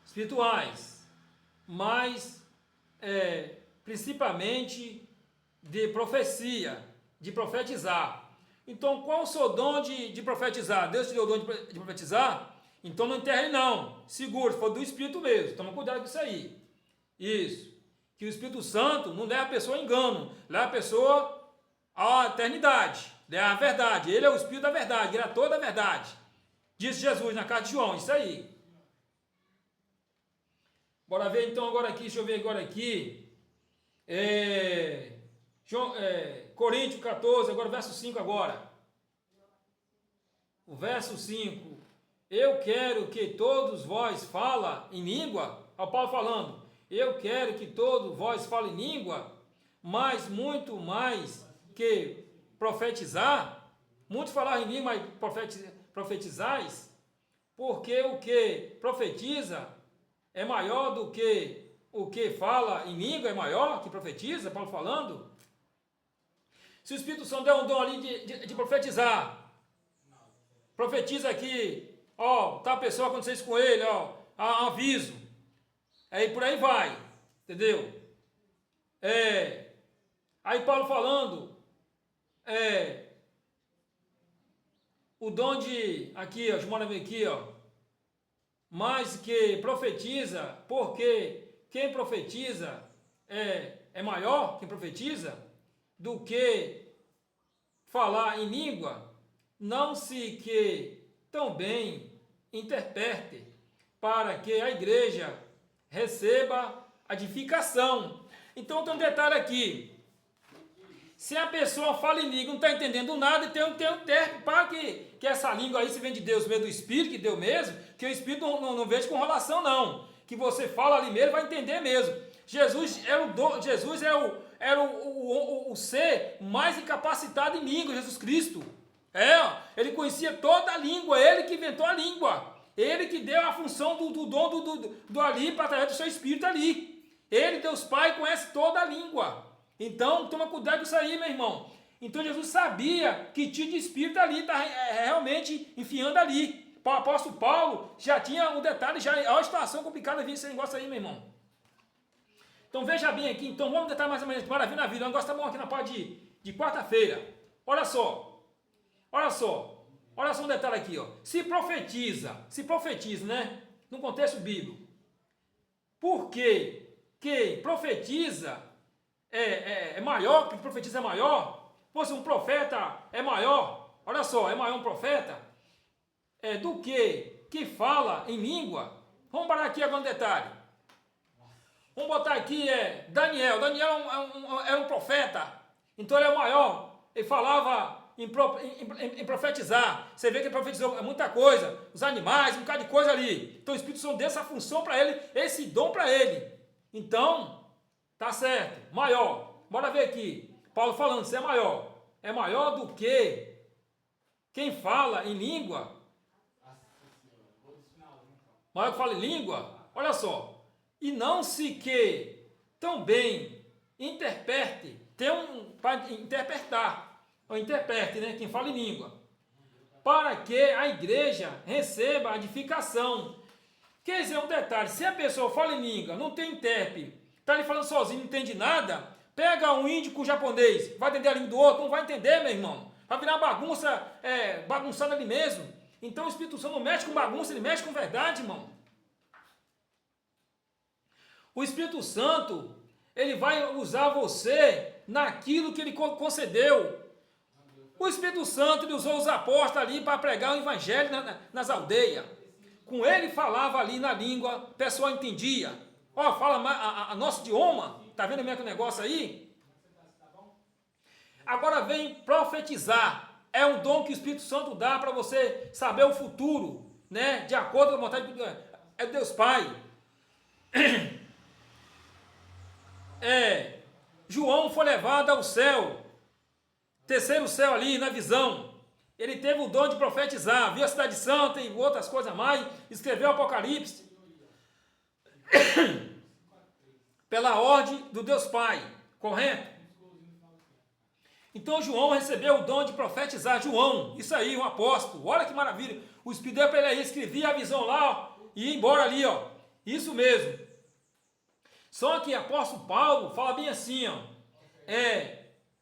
Espirituais, mas principalmente de profecia, de profetizar. Então, qual o seu dom de profetizar? Deus te deu o dom de profetizar? Então não enterre não, segura, se for do Espírito mesmo, toma cuidado com isso aí. Isso, que o Espírito Santo não leva a pessoa a engano, leva a pessoa à eternidade, leva a verdade, ele é o Espírito da verdade, ele é toda a verdade, disse Jesus na carta de João, isso aí. Bora ver então agora aqui, deixa eu ver agora aqui, Coríntios 14, agora verso 5 agora. O verso 5. Eu quero que todos vós falem em língua. Olha o Paulo falando. Eu quero que todos vós falem em língua, mas muito mais que profetizar. Muitos falaram em língua, mas profetizais. Porque o que profetiza é maior do que o que fala em língua, é maior que profetiza, Paulo falando. Se o Espírito Santo der um dom ali de profetizar, profetiza aqui, ó, tá a pessoa, aconteceu isso com ele, ó, aviso, aí por aí vai, entendeu? Aí Paulo falando, o dom de, aqui, ó, deixa eu ver aqui, ó, mas que profetiza, porque quem profetiza é maior, quem profetiza, do que falar em língua, não se que tão bem interprete, para que a igreja receba a edificação. Então tem um detalhe aqui, se a pessoa fala em língua, não está entendendo nada, tem um intérprete para que essa língua aí se vem de Deus mesmo, do Espírito, que deu mesmo, que o Espírito não vejo com enrolação não, que você fala ali mesmo, vai entender mesmo. Jesus era o ser mais incapacitado em língua, Jesus Cristo. Ele conhecia toda a língua, ele que inventou a língua, ele que deu a função do dom do ali para através do seu Espírito ali. Ele, Deus Pai, conhece toda a língua. Então, toma cuidado com isso aí, meu irmão. Então, Jesus sabia que tipo de Espírito ali está realmente enfiando ali. O apóstolo Paulo já tinha um detalhe, já é uma situação complicada vir esse negócio aí, meu irmão. Então veja bem aqui, então vamos detalhar mais ou menos, maravilha na vida, o negócio está bom aqui na parte de quarta-feira. Olha só um detalhe aqui, ó. Se profetiza, né, no contexto bíblico. Por que profetiza é maior, que profetiza é maior? Fosse um profeta é maior, olha só, é maior um profeta do que fala em língua. Vamos parar aqui agora um detalhe. Vamos botar aqui Daniel. Daniel era um profeta, então ele é o maior. Ele falava em profetizar. Você vê que ele profetizou muita coisa, os animais, um bocado de coisa ali. Então o Espírito Santo deu essa função para ele, esse dom para ele. Então, tá certo, maior. Bora ver aqui, Paulo falando, você é maior. É maior do que quem fala em língua. Maior que fala em língua, olha só. E não se que também interprete, tem um para interpretar, ou interprete, né, quem fala em língua, para que a igreja receba a edificação. Quer dizer, um detalhe, se a pessoa fala em língua, não tem intérprete, está ali falando sozinho, não entende nada, pega um índio com um japonês, vai entender a língua do outro, não vai entender, meu irmão, vai virar bagunça, bagunçada ali mesmo. Então o Espírito Santo não mexe com bagunça, ele mexe com verdade, irmão. O Espírito Santo, ele vai usar você naquilo que ele concedeu. O Espírito Santo, ele usou os apóstolos ali para pregar o evangelho nas aldeias. Com ele falava ali na língua, o pessoal entendia. Ó, fala a nosso idioma, tá vendo mesmo que o negócio aí? Agora vem profetizar. É um dom que o Espírito Santo dá para você saber o futuro, né? De acordo com a vontade de Deus Pai. João foi levado ao céu, terceiro céu ali na visão. Ele teve o dom de profetizar, viu a cidade santa e outras coisas mais, escreveu o Apocalipse pela ordem do Deus Pai, correto? Então João recebeu o dom de profetizar. João, isso aí, um apóstolo, olha que maravilha. O Espírito deu para ele aí, escrevia a visão lá, ó, e ia embora ali, ó. Isso mesmo. Só que o apóstolo Paulo fala bem assim, ó.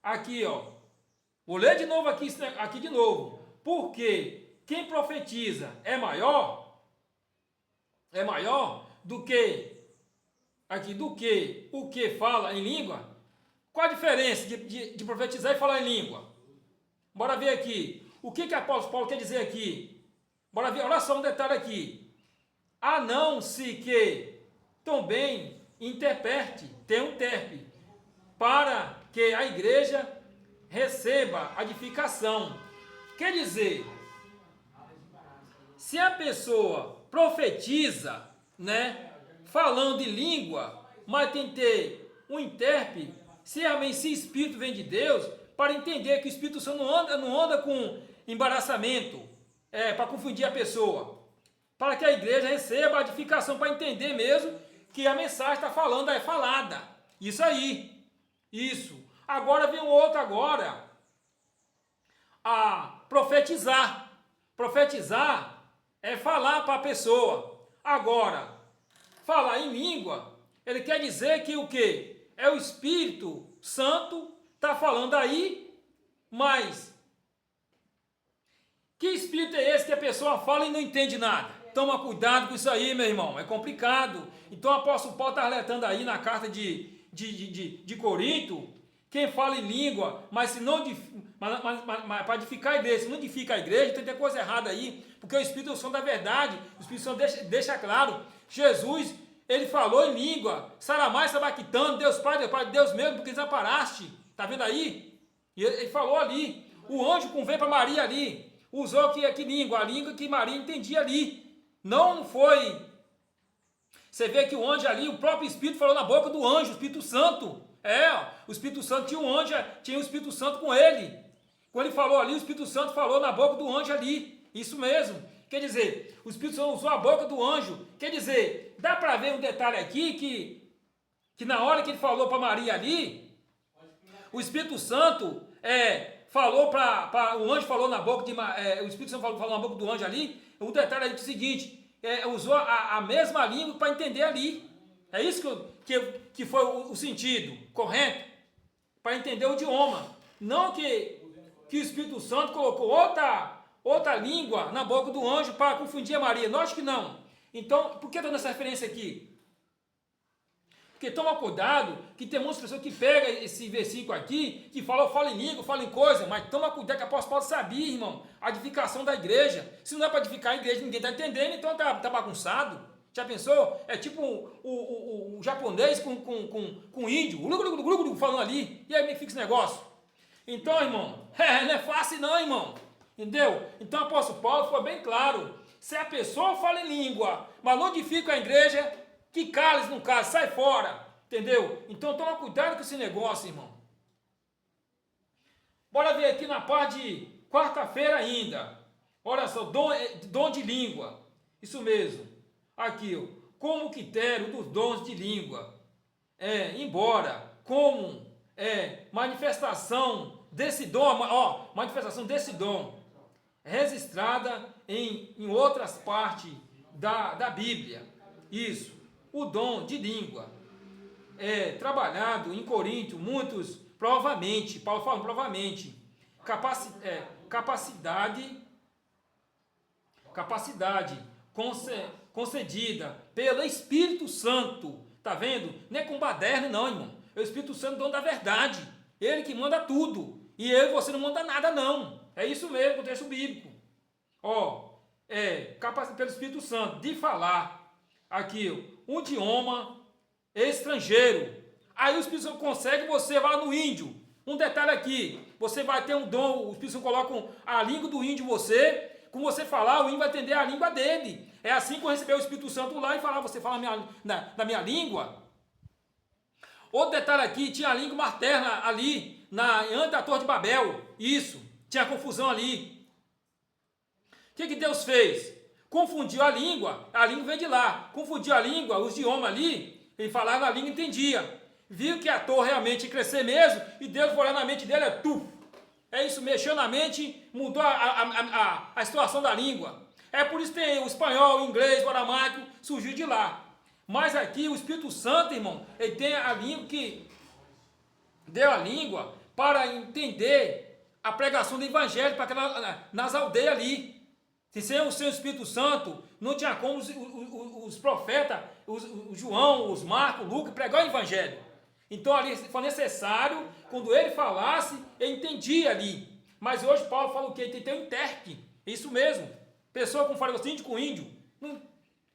Aqui, ó. Vou ler de novo aqui de novo. Porque quem profetiza é maior do que o que fala em língua. Qual a diferença de profetizar e falar em língua? Bora ver aqui. O que o apóstolo Paulo quer dizer aqui? Bora ver, olha só um detalhe aqui. A não se que também interprete, tem um intérprete, para que a igreja receba a edificação. Quer dizer, se a pessoa profetiza, né, falando em língua, mas tem que ter um intérprete, se realmente esse Espírito vem de Deus, para entender que o Espírito Santo não anda com embaraçamento, para confundir a pessoa, para que a igreja receba a edificação, para entender mesmo que a mensagem está falando, é falada. Isso aí. Isso. Agora vem um outro agora. A profetizar. Profetizar é falar para a pessoa. Agora, falar em língua, ele quer dizer que o quê? É o Espírito Santo está falando aí, mas que Espírito é esse que a pessoa fala e não entende nada? Toma cuidado com isso aí, meu irmão, é complicado. Então o apóstolo Paulo está alertando aí na carta de Corinto, quem fala em língua, mas se não mas para edificar a igreja, se não edifica a igreja, tem que ter coisa errada aí, porque o Espírito Santo da verdade, o Espírito Santo deixa claro, Jesus, ele falou em língua, Saramai, Sabaquitano, Deus Pai, Deus mesmo, porque desaparaste, tá vendo aí? E ele falou ali, o anjo convém para Maria ali, usou que língua, a língua que Maria entendia ali. Não foi. Você vê que o anjo ali, o próprio Espírito falou na boca do anjo, o Espírito Santo. O Espírito Santo tinha um anjo, tinha o Espírito Santo com ele. Quando ele falou ali, o Espírito Santo falou na boca do anjo ali. Isso mesmo. Quer dizer, o Espírito Santo usou a boca do anjo. Quer dizer, dá para ver um detalhe aqui que na hora que ele falou para Maria ali, o Espírito Santo falou o anjo falou na boca o Espírito Santo falou na boca do anjo ali. O detalhe é o seguinte, usou a mesma língua para entender ali. É isso que foi o sentido, correto? Para entender o idioma. Não que o Espírito Santo colocou outra língua na boca do anjo para confundir a Maria. Lógico que não. Então, por que eu estou nessa referência aqui? Porque toma cuidado, que tem muitas pessoas que pegam esse versículo aqui, que fala em língua, fala em coisa, mas toma cuidado que o apóstolo Paulo sabia, irmão, a edificação da igreja. Se não é para edificar a igreja, ninguém está entendendo, então tá bagunçado. Já pensou? É tipo o japonês com o índio, falando ali, e aí me fica esse negócio. Então, irmão, não é fácil não, irmão. Entendeu? Então o apóstolo Paulo foi bem claro. Se a pessoa fala em língua, mas não edifica a igreja, que cale-se no caso, sai fora. Entendeu? Então toma cuidado com esse negócio, irmão. Bora ver aqui na parte de quarta-feira ainda. Olha só, dom de língua. Isso mesmo. Aqui, ó, como critério dos dons de língua. Embora como manifestação desse dom, manifestação desse dom registrada em outras partes da Bíblia. Isso, o dom de língua trabalhado em Corinto, muitos provavelmente, Paulo falando provavelmente, capacidade concedida pelo Espírito Santo. Tá vendo? Não é com baderno não, irmão. É o Espírito Santo, dono da verdade. Ele que manda tudo. E eu e você não manda nada não. É isso mesmo, o texto bíblico. Capacidade pelo Espírito Santo de falar aqui um idioma estrangeiro. Aí o Espírito Santo consegue, você vai no índio. Um detalhe aqui, você vai ter um dom, o Espírito Santo coloca a língua do índio em você. Com você falar, o índio vai entender a língua dele. É assim que eu recebi o Espírito Santo lá e falar, você fala na minha língua. Outro detalhe aqui, tinha a língua materna ali, antes da Torre de Babel. Isso, tinha confusão ali. O que Deus fez? Confundiu a língua vem de lá. Confundiu a língua, os idiomas ali, ele falava na língua e entendia. Viu que a torre realmente ia crescer mesmo, e Deus foi olhar na mente dele, é isso, mexeu na mente, mudou a situação da língua. É por isso que tem o espanhol, o inglês, o aramaico, surgiu de lá. Mas aqui o Espírito Santo, irmão, ele tem a língua que deu a língua para entender a pregação do evangelho para nas aldeias ali. Se sem o Espírito Santo, não tinha como os profetas, o João, os Marcos, o Lucas, pregar o evangelho. Então ali foi necessário, quando ele falasse, ele entendia ali. Mas hoje Paulo fala o quê? Ele tem que ter um intérprete. Isso mesmo. Pessoa como fala índio com índio.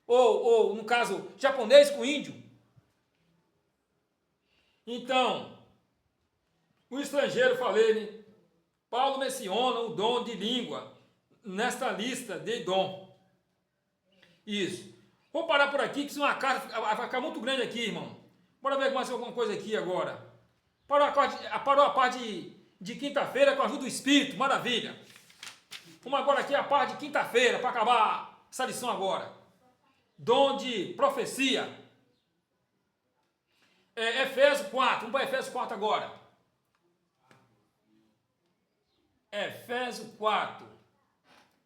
Ou no caso, japonês com índio. Então, o estrangeiro, falei, né? Paulo menciona o dom de língua nesta lista de dom. Isso. Vou parar por aqui, que senão a carta vai ficar muito grande aqui, irmão. Bora ver mais alguma coisa aqui agora. Parou a parte de quinta-feira com a ajuda do Espírito, maravilha. Vamos agora aqui a parte de quinta-feira, para acabar essa lição agora. Dom de profecia. Efésios 4, vamos para Efésios 4 agora. Efésios 4.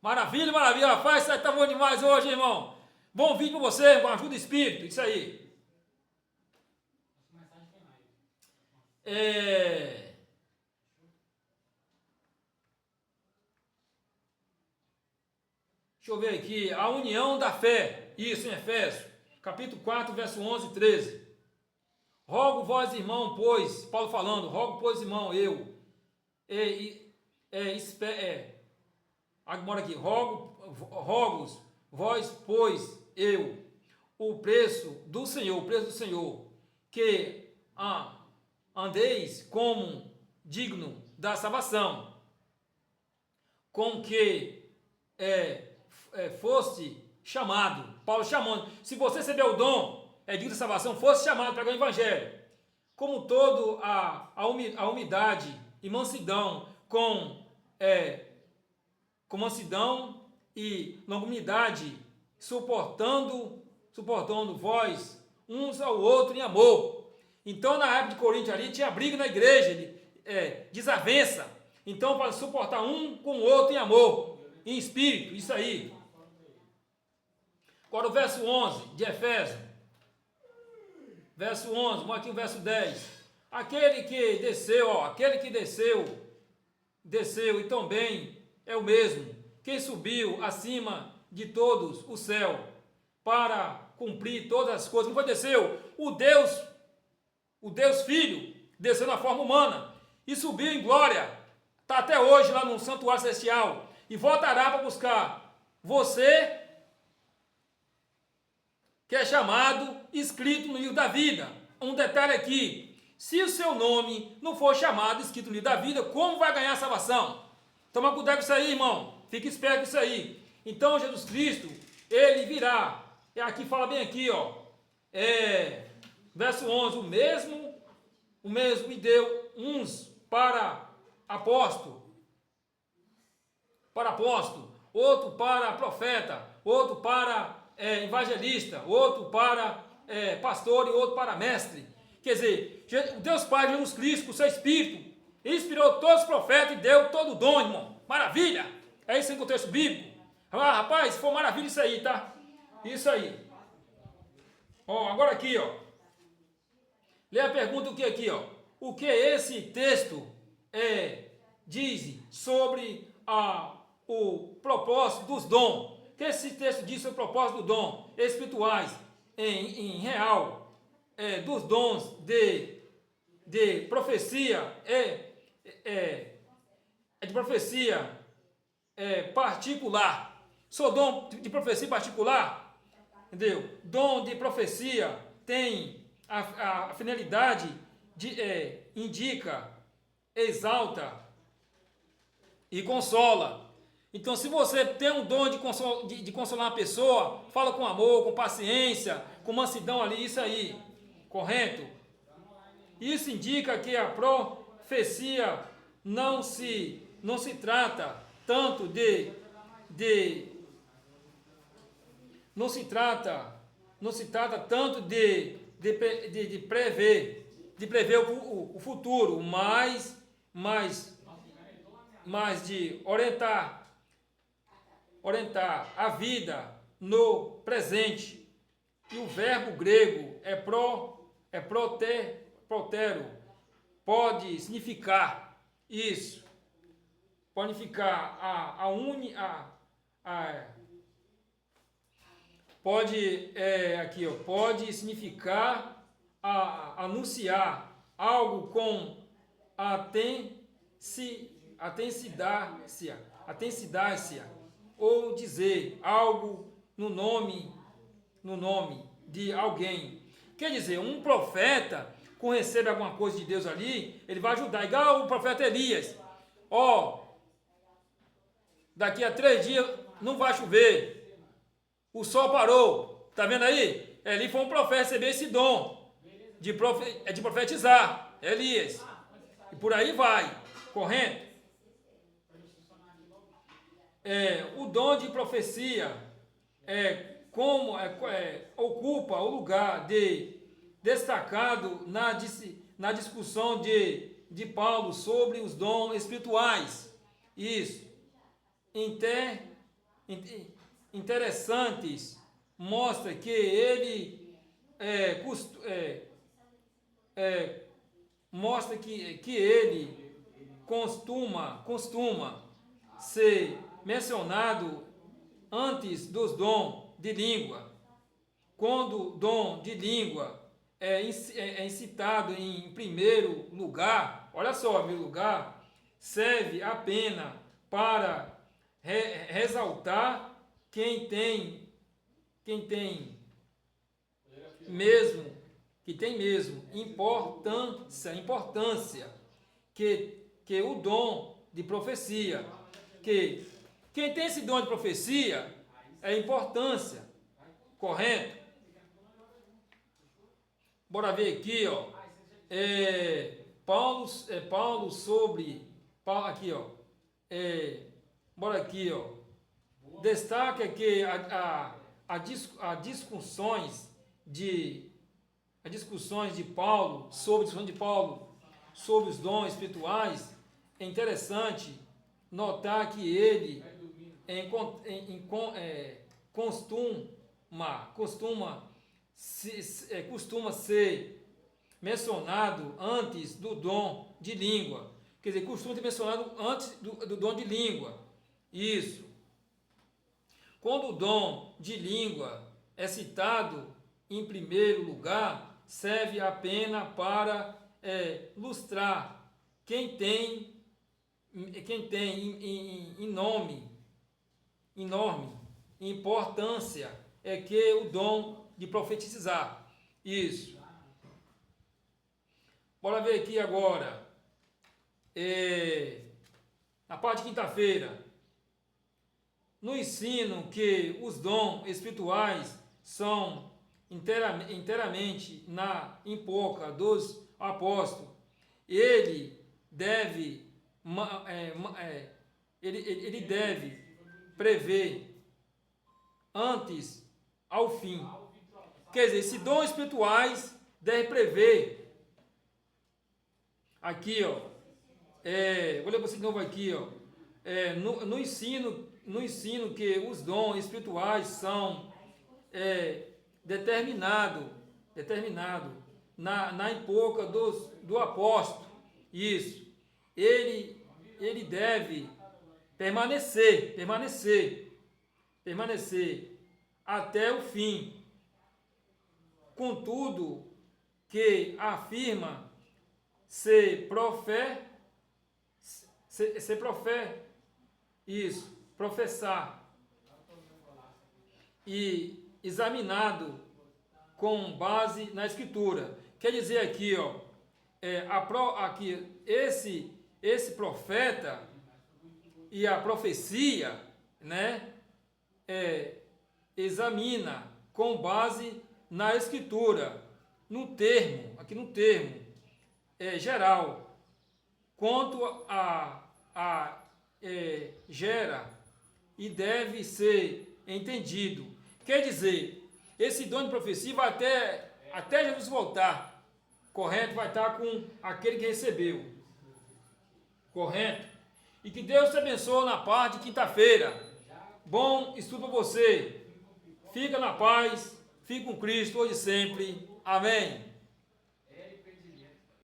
Maravilha, maravilha, rapaz, isso aí tá bom demais hoje, irmão. Bom vídeo para você, com a ajuda do Espírito, isso aí. Deixa eu ver aqui, a união da fé, isso em Efésios, capítulo 4, verso 11 e 13. Rogo vós, irmão, pois, Paulo falando, rogo, pois, irmão, agora aqui, rogos vós, pois, o preço do Senhor, que andeis como digno da salvação, com que foste chamado. Paulo chamando. Se você recebeu o dom, digno da salvação, fosse chamado para pregar o evangelho. Como todo a humildade e mansidão, com mansidão e longanimidade, suportando vós uns ao outro em amor. Então, na época de Corinto ali, tinha briga na igreja, desavença. Então, para suportar um com o outro em amor, em espírito, isso aí. Agora o verso 11 de Efésios. Verso 11, vamos aqui o verso 10. Aquele que desceu e também é o mesmo, quem subiu acima de todos o céu, para cumprir todas as coisas. Não foi desceu? O Deus Filho desceu na forma humana e subiu em glória. Está até hoje lá no santuário celestial e voltará para buscar você, que é chamado, escrito no livro da vida. Um detalhe aqui, Se o seu nome não for chamado, escrito no livro da vida, como vai ganhar a salvação? Toma cuidado com isso aí, irmão. Fique esperto com isso aí. Então, Jesus Cristo, ele virá. E aqui fala bem aqui, ó. Verso 11. O mesmo me deu uns para apóstolo, outro para profeta, outro para evangelista, outro para pastor e outro para mestre. Quer dizer, Deus Pai, Jesus Cristo, com o seu Espírito, inspirou todos os profetas e deu todo o dom, irmão. Maravilha! É isso aí no contexto bíblico. Ah, rapaz, foi maravilha isso aí, tá? Isso aí. Ó, agora aqui, ó. Lê a pergunta o que aqui, ó. O que esse texto diz sobre o propósito dos dons? O que esse texto diz sobre o propósito dos dons espirituais em real? Dos dons de profecia de profecia particular. Sou dom de profecia particular, entendeu? Dom de profecia tem a finalidade indica, exalta e consola. Então, se você tem um dom de consolar uma pessoa, fala com amor, com paciência, com mansidão ali, isso aí, correto? Isso indica que a profecia não se trata tanto não se trata tanto de prever o futuro, mas de orientar a vida no presente. E o verbo grego protero, pode significar isso, pode significar pode significar anunciar algo com intensidade, ou dizer algo no nome de alguém. Quer dizer, um profeta, quando recebe alguma coisa de Deus ali, ele vai ajudar, igual o profeta Elias. Daqui a 3 dias não vai chover, o sol parou, tá vendo aí? Ele foi um profeta, receber esse dom de profetizar, Elias, e por aí vai, correto? O dom de profecia ocupa o lugar destacado na discussão de Paulo sobre os dons espirituais. Isso. Interessantes, mostra que ele mostra que ele costuma ser mencionado antes dos dons de língua. Quando o dom de língua é citado em primeiro lugar, olha só, em primeiro lugar, serve apenas para ressaltar quem tem mesmo importância que o dom de profecia, que quem tem esse dom de profecia é importância, correto? Bora ver aqui, ó. Paulo aqui, ó. Bora aqui, ó. Destaca que as discussões de Paulo sobre os dons espirituais, é interessante notar que ele costuma ser mencionado antes do dom de língua. Quer dizer, costuma ser mencionado antes do dom de língua. Isso. Quando o dom de língua é citado em primeiro lugar, serve apenas para ilustrar quem tem enorme importância que o dom de profetizar. Isso. Bora ver aqui agora. Na parte de quinta-feira. No ensino que os dons espirituais são inteiramente na boca dos apóstolos, ele deve prever antes ao fim. Quer dizer, esses dons espirituais deve prever. Aqui, ó. Vou ler para você de novo aqui, ó. No ensino que os dons espirituais são determinado na boca do apóstolo. Isso. Ele deve permanecer até o fim. Contudo, que afirma ser professar e examinado com base na escritura. Quer dizer aqui, ó, aqui esse profeta e a profecia, né, examina com base na escritura, aqui no termo geral, quanto gera e deve ser entendido. Quer dizer, esse dom de profecia vai até Jesus voltar, correto? Vai estar com aquele que recebeu, correto? E que Deus te abençoe na parte de quinta-feira. Bom estudo para você. Fica na paz, fica com Cristo hoje e sempre. Amém.